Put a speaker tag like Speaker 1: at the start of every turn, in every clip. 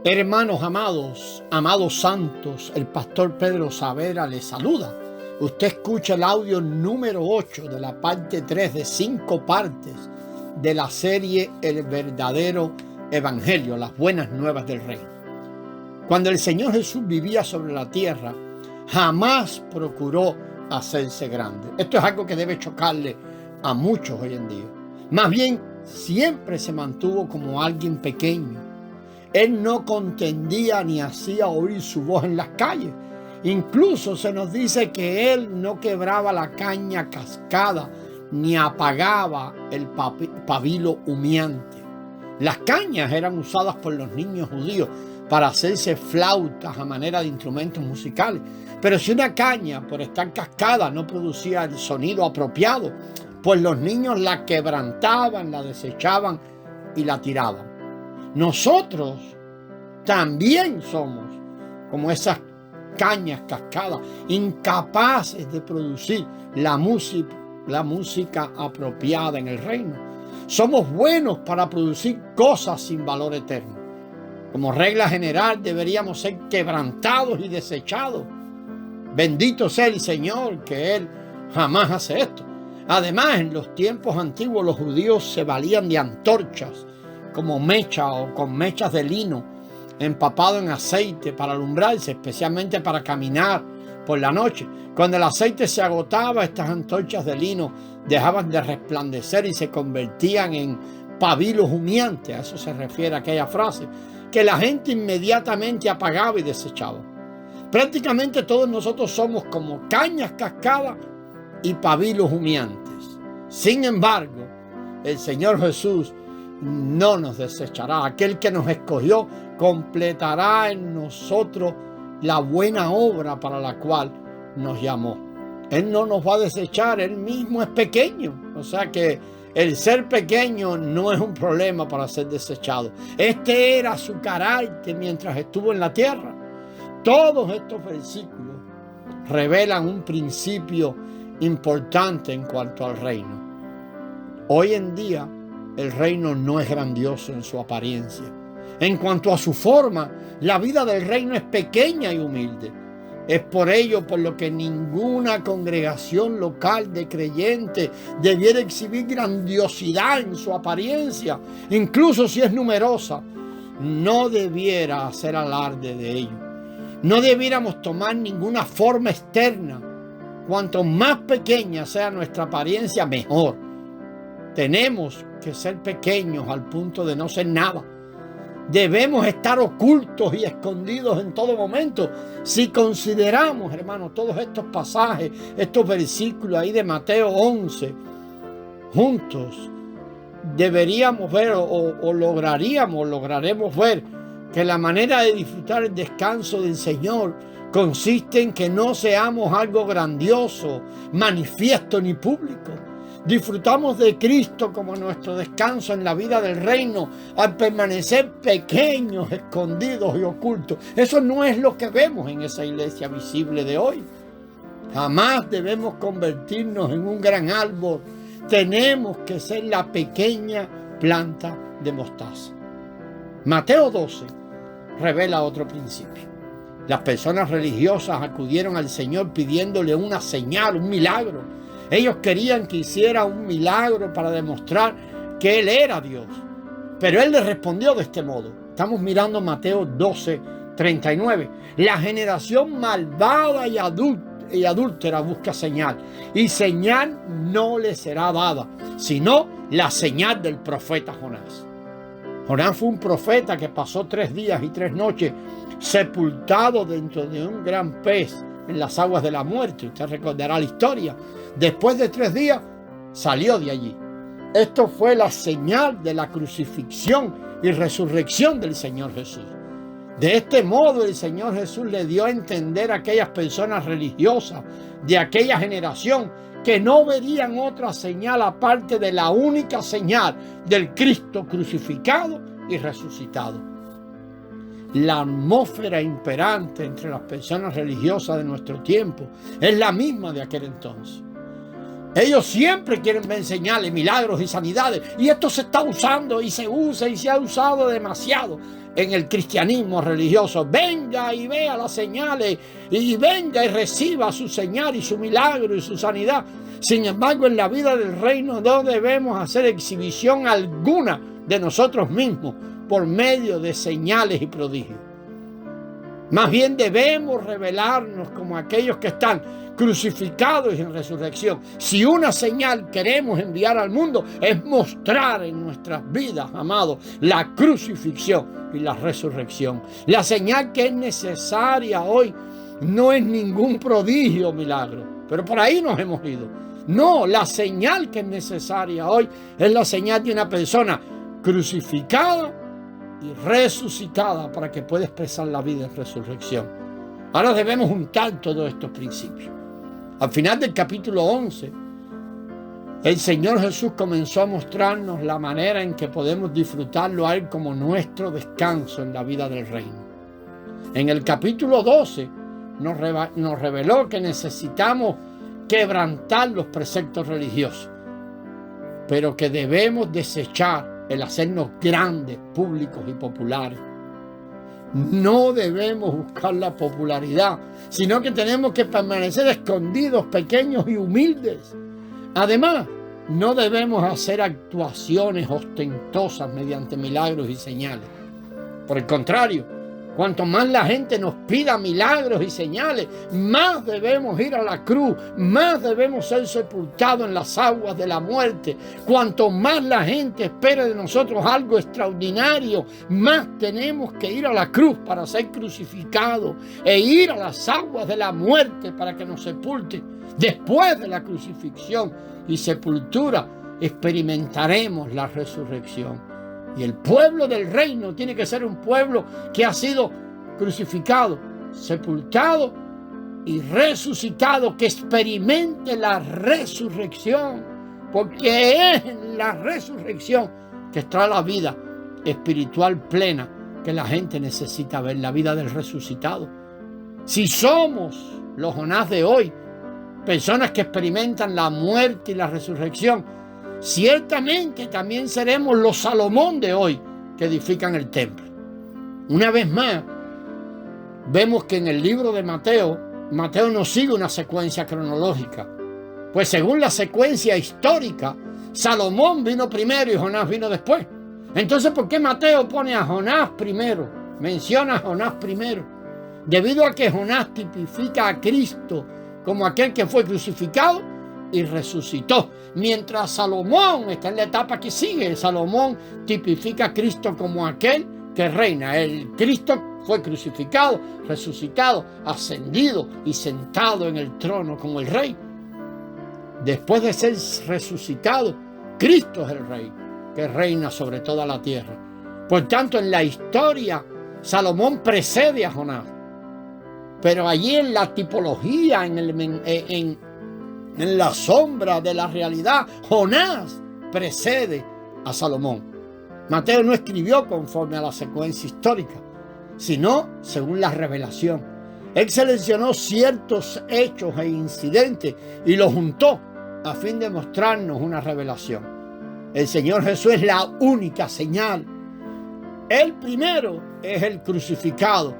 Speaker 1: Hermanos amados, amados santos, el pastor Pedro Saavedra les saluda. Usted escucha el audio número 8 de la parte 3 de 5 partes de la serie El verdadero evangelio, las buenas nuevas del reino. Cuando el Señor Jesús vivía sobre la tierra, jamás procuró hacerse grande. Esto es algo que debe chocarle a muchos hoy en día. Más bien, siempre se mantuvo como alguien pequeño. Él no contendía ni hacía oír su voz en las calles. Incluso se nos dice que él no quebraba la caña cascada ni apagaba el pabilo humeante. Las cañas eran usadas por los niños judíos para hacerse flautas a manera de instrumentos musicales. Pero si una caña, por estar cascada, no producía el sonido apropiado, pues los niños la quebrantaban, la desechaban y la tiraban. Nosotros también somos como esas cañas cascadas, incapaces de producir la música apropiada en el reino. Somos buenos para producir cosas sin valor eterno. Como regla general deberíamos ser quebrantados y desechados. Bendito sea el Señor que Él jamás hace esto. Además, en los tiempos antiguos los judíos se valían de antorchas como mecha o con mechas de lino empapado en aceite para alumbrarse, especialmente para caminar por la noche. Cuando el aceite se agotaba, estas antorchas de lino dejaban de resplandecer y se convertían en pabilos humeantes. A eso se refiere aquella frase, que la gente inmediatamente apagaba y desechaba. Prácticamente todos nosotros somos como cañas cascadas y pabilos humeantes. Sin embargo, el Señor Jesús no nos desechará. Aquel que nos escogió completará en nosotros la buena obra para la cual nos llamó. Él no nos va a desechar, Él mismo es pequeño. O sea que el ser pequeño no es un problema para ser desechado. Este era su carácter mientras estuvo en la tierra. Todos estos versículos revelan un principio importante en cuanto al reino. Hoy en día, el reino no es grandioso en su apariencia. En cuanto a su forma, la vida del reino es pequeña y humilde. Es por ello por lo que ninguna congregación local de creyentes debiera exhibir grandiosidad en su apariencia. Incluso si es numerosa, no debiera hacer alarde de ello. No debiéramos tomar ninguna forma externa. Cuanto más pequeña sea nuestra apariencia, mejor. Tenemos que ser pequeños al punto de no ser nada. Debemos estar ocultos y escondidos en todo momento. Si consideramos, hermanos, todos estos pasajes, estos versículos ahí de Mateo 11, juntos, deberíamos ver lograremos ver que la manera de disfrutar el descanso del Señor consiste en que no seamos algo grandioso, manifiesto ni público. Disfrutamos de Cristo como nuestro descanso en la vida del reino al permanecer pequeños, escondidos y ocultos. Eso no es lo que vemos en esa iglesia visible de hoy. Jamás debemos convertirnos en un gran árbol. Tenemos que ser la pequeña planta de mostaza. Mateo 12 revela otro principio. Las personas religiosas acudieron al Señor pidiéndole una señal, un milagro. Ellos querían que hiciera un milagro para demostrar que Él era Dios. Pero Él les respondió de este modo. Estamos mirando Mateo 12, 39. La generación malvada y adúltera busca señal, y señal no le será dada, sino la señal del profeta Jonás. Jonás fue un profeta que pasó 3 días y 3 noches sepultado dentro de un gran pez en las aguas de la muerte. Usted recordará la historia. Después de 3 días salió de allí. Esto fue la señal de la crucifixión y resurrección del Señor Jesús. De este modo el Señor Jesús le dio a entender a aquellas personas religiosas de aquella generación que no verían otra señal aparte de la única señal del Cristo crucificado y resucitado. La atmósfera imperante entre las personas religiosas de nuestro tiempo es la misma de aquel entonces. Ellos siempre quieren ver señales, milagros y sanidades. Y esto se está usando y se usa y se ha usado demasiado en el cristianismo religioso. Venga y vea las señales y venga y reciba su señal y su milagro y su sanidad. Sin embargo, en la vida del reino no debemos hacer exhibición alguna de nosotros mismos por medio de señales y prodigios. Más bien debemos revelarnos como aquellos que están crucificados y en resurrección. Si una señal queremos enviar al mundo, es mostrar en nuestras vidas, amados, la crucifixión y la resurrección. La señal que es necesaria hoy no es ningún prodigio o milagro, pero por ahí nos hemos ido. No, la señal que es necesaria hoy es la señal de una persona crucificada y resucitada para que pueda expresar la vida en resurrección. Ahora debemos juntar todos estos principios. Al final del capítulo 11, el Señor Jesús comenzó a mostrarnos la manera en que podemos disfrutarlo a Él como nuestro descanso en la vida del reino. En el capítulo 12 nos reveló que necesitamos quebrantar los preceptos religiosos, pero que debemos desechar el hacernos grandes, públicos y populares. No debemos buscar la popularidad, sino que tenemos que permanecer escondidos, pequeños y humildes. Además, no debemos hacer actuaciones ostentosas mediante milagros y señales. Por el contrario, cuanto más la gente nos pida milagros y señales, más debemos ir a la cruz, más debemos ser sepultados en las aguas de la muerte. Cuanto más la gente espere de nosotros algo extraordinario, más tenemos que ir a la cruz para ser crucificados e ir a las aguas de la muerte para que nos sepulten. Después de la crucifixión y sepultura, experimentaremos la resurrección. Y el pueblo del reino tiene que ser un pueblo que ha sido crucificado, sepultado y resucitado, que experimente la resurrección, porque es la resurrección que trae la vida espiritual plena que la gente necesita ver, la vida del resucitado. Si somos los Jonás de hoy, personas que experimentan la muerte y la resurrección, ciertamente también seremos los Salomón de hoy que edifican el templo. Una vez más, vemos que en el libro de Mateo no sigue una secuencia cronológica, pues según la secuencia histórica, Salomón vino primero y Jonás vino después. Entonces, ¿por qué Mateo pone a Jonás primero? Menciona a Jonás primero. Debido a que Jonás tipifica a Cristo como aquel que fue crucificado y resucitó, mientras Salomón está en la etapa que sigue. Salomón tipifica a Cristo como aquel que reina. El Cristo fue crucificado, resucitado, ascendido y sentado en el trono como el rey. Después de ser resucitado, Cristo es el rey que reina sobre toda la tierra. Por tanto, en la historia, Salomón precede a Jonás, pero allí en la tipología, en la sombra de la realidad, Jonás precede a Salomón. Mateo no escribió conforme a la secuencia histórica, sino según la revelación. Él seleccionó ciertos hechos e incidentes y los juntó a fin de mostrarnos una revelación. El Señor Jesús es la única señal. El primero es el crucificado,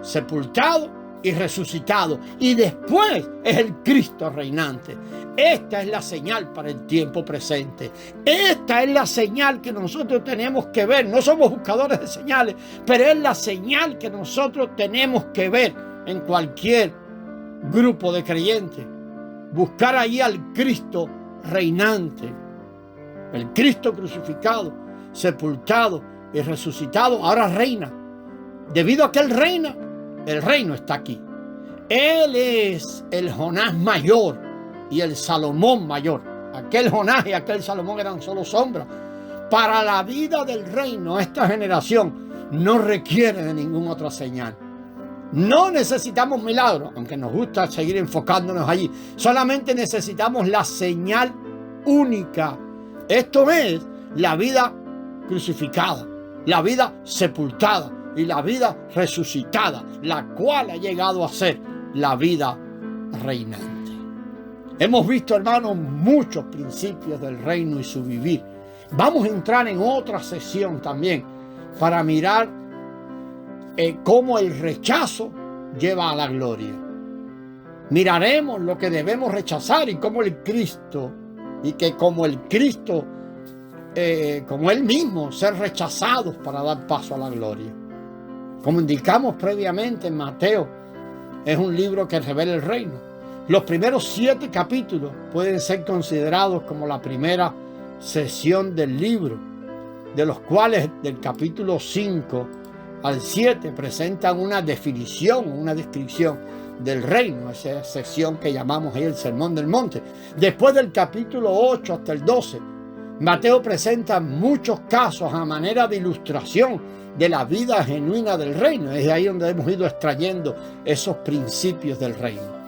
Speaker 1: sepultado y resucitado, y después es el Cristo reinante. Esta es la señal para el tiempo presente. Esta es la señal que nosotros tenemos que ver. No somos buscadores de señales, pero es la señal que nosotros tenemos que ver en cualquier grupo de creyentes. Buscar ahí al Cristo reinante, el Cristo crucificado, sepultado y resucitado. Ahora reina. Debido a que Él reina, el reino está aquí. Él es el Jonás mayor y el Salomón mayor. Aquel Jonás y aquel Salomón eran solo sombras. Para la vida del reino, esta generación no requiere de ninguna otra señal. No necesitamos milagros, aunque nos gusta seguir enfocándonos allí. Solamente necesitamos la señal única. Esto es la vida crucificada, la vida sepultada y la vida resucitada, la cual ha llegado a ser la vida reinante. Hemos visto, hermanos, muchos principios del reino y su vivir. Vamos a entrar en otra sesión también para mirar cómo el rechazo lleva a la gloria. Miraremos lo que debemos rechazar y cómo el Cristo, y que como el Cristo, como Él mismo, ser rechazados para dar paso a la gloria. Como indicamos previamente en Mateo, es un libro que revela el reino. Los primeros 7 capítulos pueden ser considerados como la primera sesión del libro, de los cuales del capítulo 5 al 7 presentan una definición, una descripción del reino, esa sección que llamamos ahí el Sermón del Monte. Después del capítulo 8 hasta el 12, Mateo presenta muchos casos a manera de ilustración de la vida genuina del reino. Es de ahí donde hemos ido extrayendo esos principios del reino.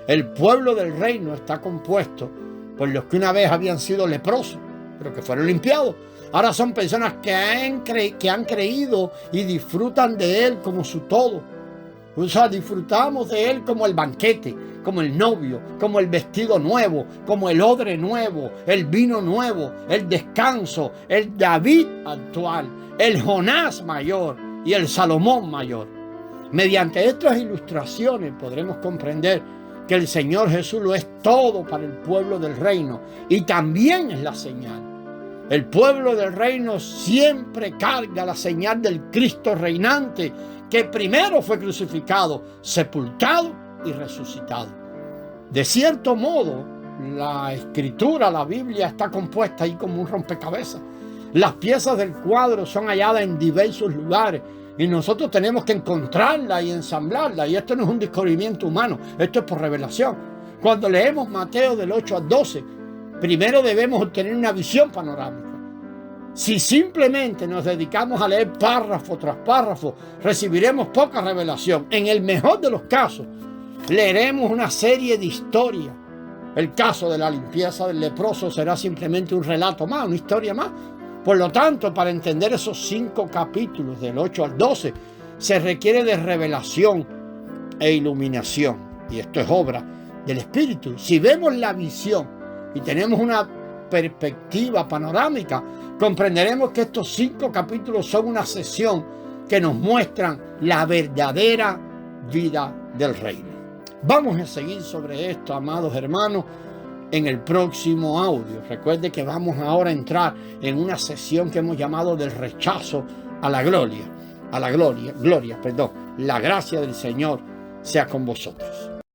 Speaker 1: El pueblo del reino está compuesto por los que una vez habían sido leprosos, pero que fueron limpiados. Ahora son personas que han creído y disfrutan de Él como su todo. O sea, disfrutamos de Él como el banquete, como el novio, como el vestido nuevo, como el odre nuevo, el vino nuevo, el descanso, el David actual, el Jonás mayor y el Salomón mayor. Mediante estas ilustraciones podremos comprender que el Señor Jesús lo es todo para el pueblo del reino y también es la señal. El pueblo del reino siempre carga la señal del Cristo reinante, que primero fue crucificado, sepultado y resucitado. De cierto modo, la Escritura, la Biblia, está compuesta ahí como un rompecabezas. Las piezas del cuadro son halladas en diversos lugares y nosotros tenemos que encontrarla y ensamblarla. Y esto no es un descubrimiento humano, esto es por revelación. Cuando leemos Mateo del 8 al 12, primero debemos obtener una visión panorámica. Si simplemente nos dedicamos a leer párrafo tras párrafo, recibiremos poca revelación. En el mejor de los casos, leeremos una serie de historias. El caso de la limpieza del leproso será simplemente un relato más, una historia más. Por lo tanto, para entender esos 5 capítulos del 8 al 12, se requiere de revelación e iluminación. Y esto es obra del Espíritu. Si vemos la visión y tenemos una perspectiva panorámica, comprenderemos que estos 5 capítulos son una sesión que nos muestran la verdadera vida del reino. Vamos a seguir sobre esto, amados hermanos, en el próximo audio. Recuerde que vamos ahora a entrar en una sesión que hemos llamado del rechazo a la gloria. La gracia del Señor sea con vosotros.